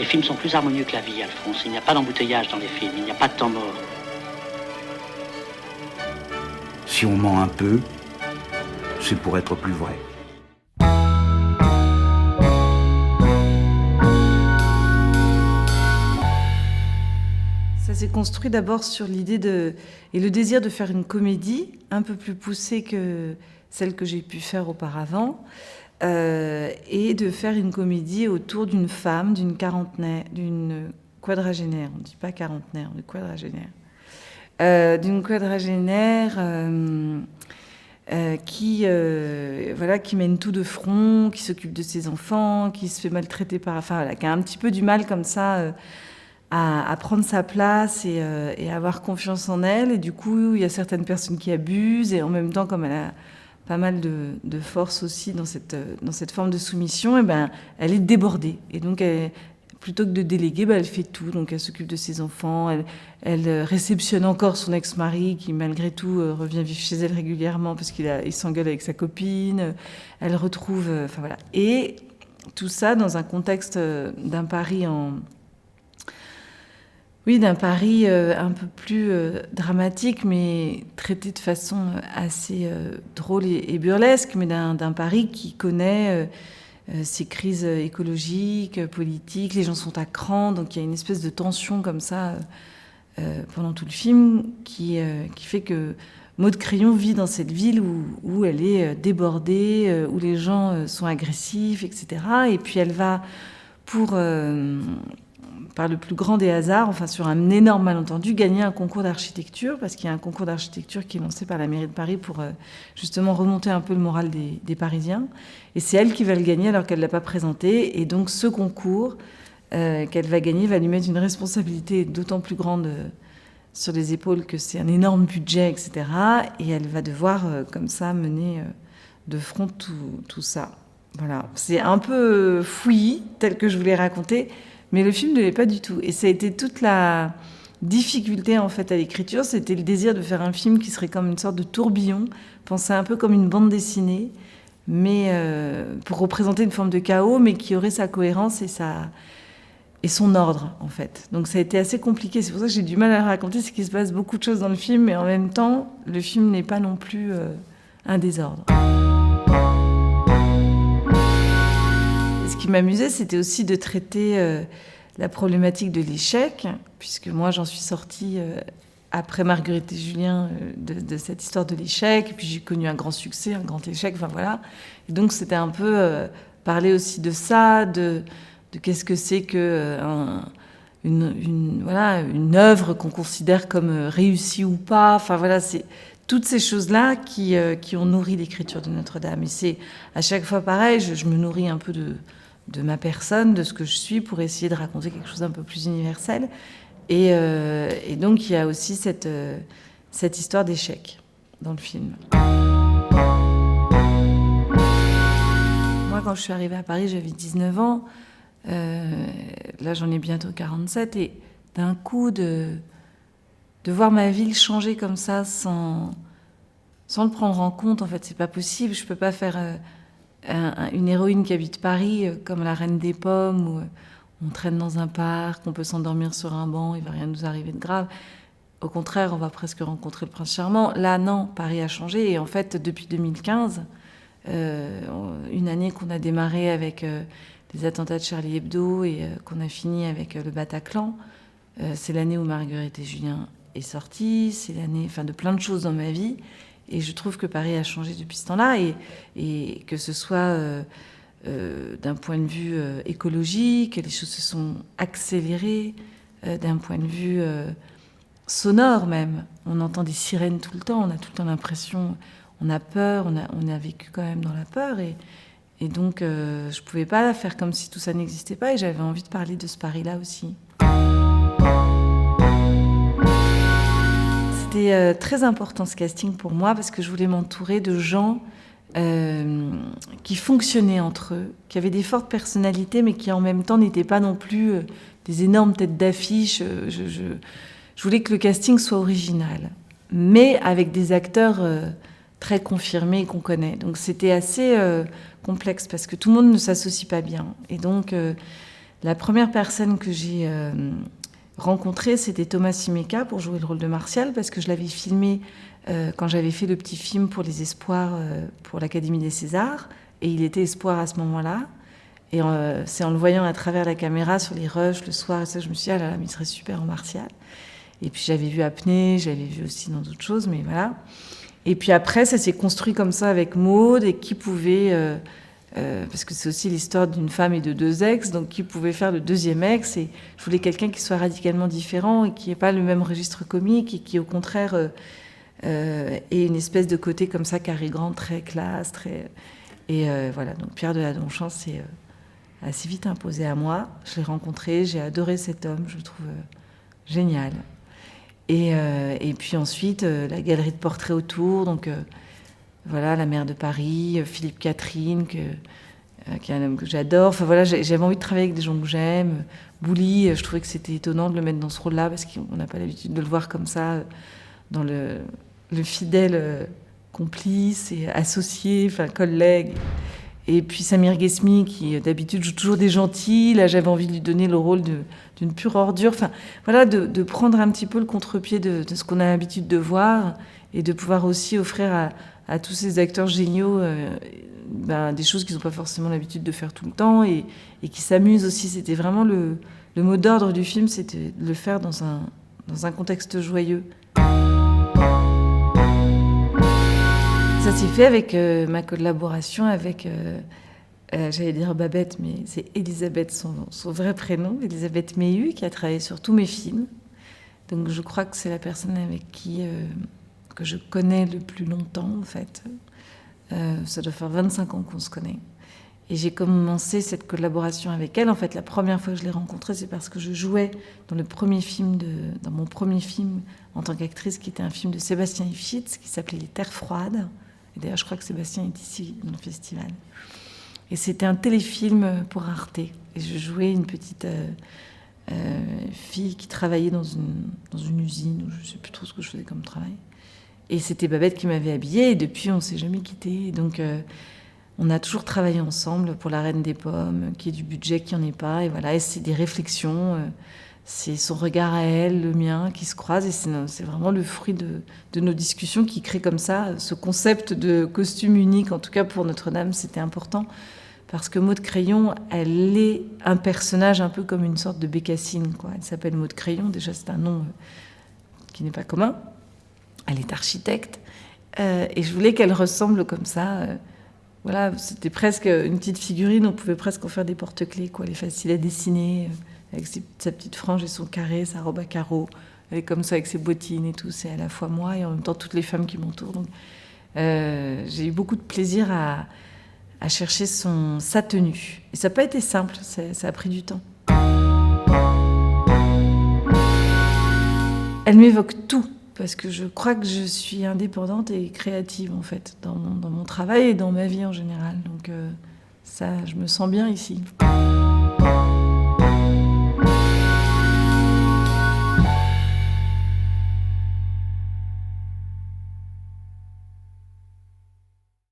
Les films sont plus harmonieux que la vie, Alphonse. Il n'y a pas d'embouteillage dans les films, il n'y a pas de temps mort. Si on ment un peu, c'est pour être plus vrai. Ça s'est construit d'abord sur l'idée et le désir de faire une comédie un peu plus poussée que celle que j'ai pu faire auparavant, et de faire une comédie autour d'une femme, d'une quadragénaire. On ne dit pas quarantenaire, on dit quadragénaire. D'une quadragénaire qui mène tout de front, qui s'occupe de ses enfants, qui se fait maltraiter qui a un petit peu du mal comme ça à prendre sa place et à avoir confiance en elle. Et du coup, il y a certaines personnes qui abusent, et en même temps, comme elle a pas mal de force aussi dans cette forme de soumission, et elle est débordée. Et donc, plutôt que de déléguer, elle fait tout. Donc, elle s'occupe de ses enfants, elle réceptionne encore son ex-mari qui, malgré tout, revient vivre chez elle régulièrement parce qu'il s'engueule avec sa copine. Elle retrouve... voilà. Et tout ça dans un contexte d'un Paris d'un Paris un peu plus dramatique, mais traité de façon assez drôle et burlesque, mais d'un Paris qui connaît ces crises écologiques, politiques, les gens sont à cran, donc il y a une espèce de tension comme ça pendant tout le film qui fait que Maud Crayon vit dans cette ville où elle est débordée, où les gens sont agressifs, etc. Et puis elle va par le plus grand des hasards, sur un énorme malentendu, gagner un concours d'architecture, parce qu'il y a un concours d'architecture qui est lancé par la mairie de Paris pour justement remonter un peu le moral des Parisiens. Et c'est elle qui va le gagner alors qu'elle ne l'a pas présenté. Et donc ce concours qu'elle va gagner va lui mettre une responsabilité d'autant plus grande sur les épaules que c'est un énorme budget, etc. Et elle va devoir comme ça mener de front tout ça. Voilà. C'est un peu fouillis, tel que je vous l'ai raconté, mais le film ne l'est pas du tout. Et ça a été toute la difficulté en fait à l'écriture, c'était le désir de faire un film qui serait comme une sorte de tourbillon, pensé un peu comme une bande dessinée, mais pour représenter une forme de chaos, mais qui aurait sa cohérence et son ordre en fait. Donc ça a été assez compliqué. C'est pour ça que j'ai du mal à le raconter, c'est qu'il se passe beaucoup de choses dans le film, mais en même temps, le film n'est pas non plus un désordre. Ce qui m'amusait, c'était aussi de traiter la problématique de l'échec, puisque moi, j'en suis sortie après Marguerite et Julien de cette histoire de l'échec, et puis j'ai connu un grand succès, un grand échec, voilà. Et donc, c'était un peu parler aussi de ça, de qu'est-ce que c'est que une œuvre qu'on considère comme réussie ou pas. Voilà, c'est toutes ces choses-là qui ont nourri l'écriture de Notre-Dame. Et c'est à chaque fois pareil, je me nourris un peu de ma personne, de ce que je suis, pour essayer de raconter quelque chose d'un peu plus universel. Et donc, il y a aussi cette histoire d'échec dans le film. Moi, quand je suis arrivée à Paris, j'avais 19 ans. Là, j'en ai bientôt 47. Et d'un coup, de voir ma ville changer comme ça, sans le prendre en compte, en fait, c'est pas possible. Je peux pas faire... une héroïne qui habite Paris, comme la Reine des Pommes, où on traîne dans un parc, on peut s'endormir sur un banc, il ne va rien nous arriver de grave. Au contraire, on va presque rencontrer le prince charmant. Là, non, Paris a changé. Et en fait, depuis 2015, une année qu'on a démarré avec les attentats de Charlie Hebdo et qu'on a fini avec le Bataclan, c'est l'année où Marguerite et Julien est sorti, c'est l'année de plein de choses dans ma vie. Et je trouve que Paris a changé depuis ce temps-là, et que ce soit d'un point de vue écologique, les choses se sont accélérées, d'un point de vue sonore même. On entend des sirènes tout le temps, on a tout le temps l'impression, on a peur, on a vécu quand même dans la peur, et donc je ne pouvais pas faire comme si tout ça n'existait pas, et j'avais envie de parler de ce Paris-là aussi. C'était très important ce casting pour moi, parce que je voulais m'entourer de gens qui fonctionnaient entre eux, qui avaient des fortes personnalités, mais qui en même temps n'étaient pas non plus des énormes têtes d'affiche. Je voulais que le casting soit original, mais avec des acteurs très confirmés qu'on connaît. Donc c'était assez complexe, parce que tout le monde ne s'associe pas bien. Et donc La première personne que j'ai rencontrée, c'était Thomas Simeka pour jouer le rôle de Martial, parce que je l'avais filmé quand j'avais fait le petit film pour les Espoirs pour l'Académie des Césars, et il était espoir à ce moment-là. Et c'est en le voyant à travers la caméra sur les rushs le soir, et ça, je me suis dit, ah là là, mais il serait super en Martial. Et puis j'avais vu Apnée, j'avais vu aussi dans d'autres choses, mais voilà. Et puis après, ça s'est construit comme ça avec Maud, et qui pouvait... parce que c'est aussi l'histoire d'une femme et de 2 ex, donc qui pouvait faire le 2e ex, et je voulais quelqu'un qui soit radicalement différent et qui n'ait pas le même registre comique, et qui au contraire ait une espèce de côté comme ça, carré grand, très classe, très... Et voilà, donc Pierre de la Donchamp s'est assez vite imposé à moi. Je l'ai rencontré, j'ai adoré cet homme, je le trouve génial. Et puis ensuite, la galerie de portraits autour, donc... Voilà, la maire de Paris, Philippe Catherine, qui est un homme que j'adore. Enfin voilà, j'avais envie de travailler avec des gens que j'aime. Bouli, je trouvais que c'était étonnant de le mettre dans ce rôle-là, parce qu'on n'a pas l'habitude de le voir comme ça, dans le fidèle complice et associé, enfin collègue. Et puis Samir Ghesmi, qui d'habitude joue toujours des gentils. Là, j'avais envie de lui donner le rôle d'une pure ordure. Enfin voilà, de prendre un petit peu le contre-pied de ce qu'on a l'habitude de voir, et de pouvoir aussi offrir à tous ces acteurs géniaux des choses qu'ils n'ont pas forcément l'habitude de faire tout le temps, et qui s'amusent aussi. C'était vraiment le mot d'ordre du film, c'était de le faire dans un contexte joyeux. Ça s'est fait avec ma collaboration avec, j'allais dire Babette, mais c'est Elisabeth, son vrai prénom, Elisabeth Meilhu, qui a travaillé sur tous mes films. Donc je crois que c'est la personne avec qui... que je connais le plus longtemps, en fait. Ça doit faire 25 ans qu'on se connaît. Et j'ai commencé cette collaboration avec elle. En fait, la première fois que je l'ai rencontrée, c'est parce que je jouais dans mon premier film en tant qu'actrice, qui était un film de Sébastien Lifshitz, qui s'appelait Les Terres froides. Et d'ailleurs, je crois que Sébastien est ici, dans le festival. Et c'était un téléfilm pour Arte. Et je jouais une petite... fille qui travaillait dans une usine, où je ne sais plus trop ce que je faisais comme travail. Et c'était Babette qui m'avait habillée, et depuis, on ne s'est jamais quittés. Donc, on a toujours travaillé ensemble pour La Reine des Pommes, qu'il y ait du budget, qu'il n'y en ait pas. Et voilà, et c'est des réflexions, c'est son regard à elle, le mien, qui se croisent. Et c'est vraiment le fruit de nos discussions qui crée comme ça ce concept de costume unique. En tout cas, pour Notre-Dame, c'était important. Parce que Maud Crayon, elle est un personnage un peu comme une sorte de bécassine, quoi. Elle s'appelle Maud Crayon, déjà c'est un nom qui n'est pas commun. Elle est architecte, et je voulais qu'elle ressemble comme ça. Voilà, c'était presque une petite figurine, on pouvait presque en faire des porte-clés, quoi. Elle est facile à dessiner, avec sa petite frange et son carré, sa robe à carreaux. Elle est comme ça avec ses bottines et tout. C'est à la fois moi et en même temps toutes les femmes qui m'entourent. Donc, j'ai eu beaucoup de plaisir à chercher sa tenue. Et ça n'a pas été simple, ça a pris du temps. Elle m'évoque tout, parce que je crois que je suis indépendante et créative, en fait, dans mon travail et dans ma vie en général. Donc ça, je me sens bien ici.